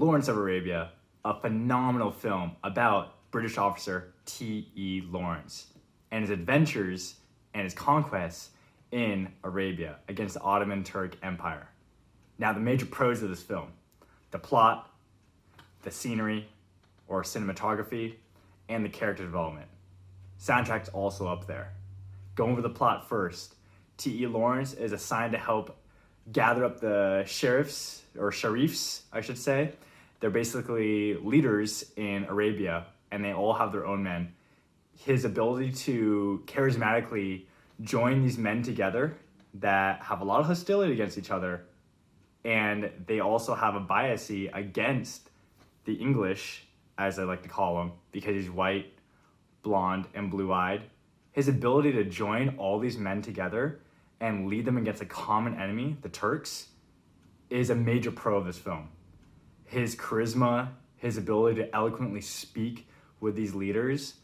Lawrence of Arabia, a phenomenal film about British officer T.E. Lawrence and his adventures and his conquests in Arabia against the Ottoman Turk Empire. Now, the major pros of this film: the plot, the scenery or cinematography, and the character development. Soundtrack's also up there. Going over the plot first, T.E. Lawrence is assigned to help gather up the sheriffs, or sharifs, I should say. They're basically leaders in Arabia, and they all have their own men. His ability to charismatically join these men together that have a lot of hostility against each other, and they also have a bias against the English, as I like to call him, because he's white, blonde, and blue-eyed. His ability to join all these men together and lead them against a common enemy, the Turks, is a major pro of this film. His charisma, his ability to eloquently speak with these leaders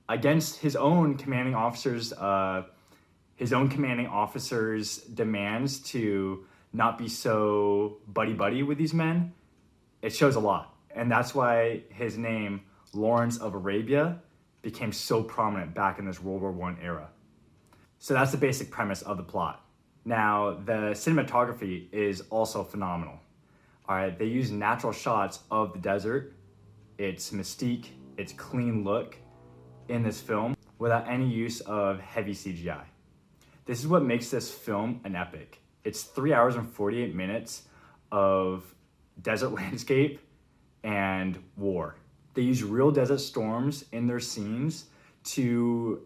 against his own commanding officers' demands to not be so buddy-buddy with these men, it shows a lot. And that's why his name, Lawrence of Arabia, became so prominent back in this World War I era. So that's the basic premise of the plot. Now, the cinematography is also phenomenal. All right, they use natural shots of the desert, its mystique, its clean look in this film without any use of heavy CGI. This is what makes this film an epic. It's 3 hours and 48 minutes of desert landscape and war. They use real desert storms in their scenes to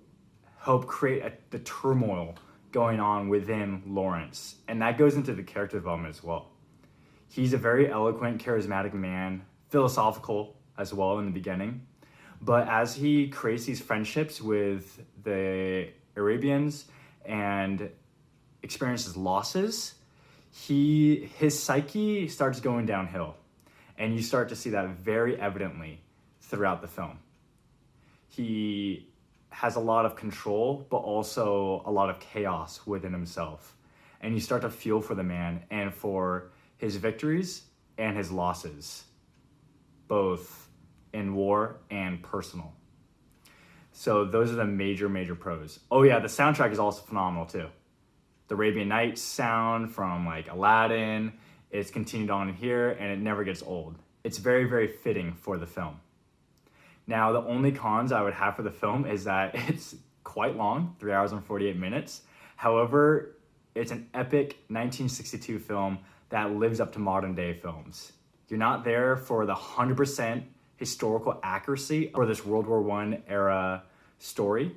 help create the turmoil going on within Lawrence. And that goes into the character development as well. He's a very eloquent, charismatic man, philosophical as well in the beginning. But as he creates these friendships with the Arabians and experiences losses, his psyche starts going downhill. And you start to see that very evidently throughout the film. He has a lot of control, but also a lot of chaos within himself. And you start to feel for the man and for his victories and his losses, both in war and personal. So those are the major pros. Oh yeah, the soundtrack is also phenomenal too. The Arabian Nights sound from like Aladdin, it's continued on in here and it never gets old. It's very fitting for the film. Now, the only cons I would have for the film is that it's quite long, 3 hours and 48 minutes. However, it's an epic 1962 film that lives up to modern day films. You're not there for the 100% historical accuracy for this World War I era story.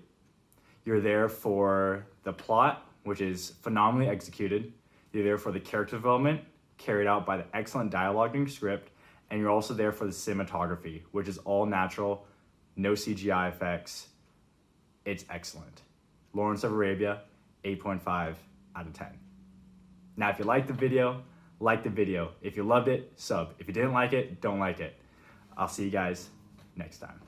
You're there for the plot, which is phenomenally executed. You're there for the character development carried out by the excellent dialoguing script. And you're also there for the cinematography, which is all natural, no CGI effects. It's excellent. Lawrence of Arabia, 8.5 out of 10. Now, if you liked the video, like the video. If you loved it, sub. If you didn't like it, don't like it. I'll see you guys next time.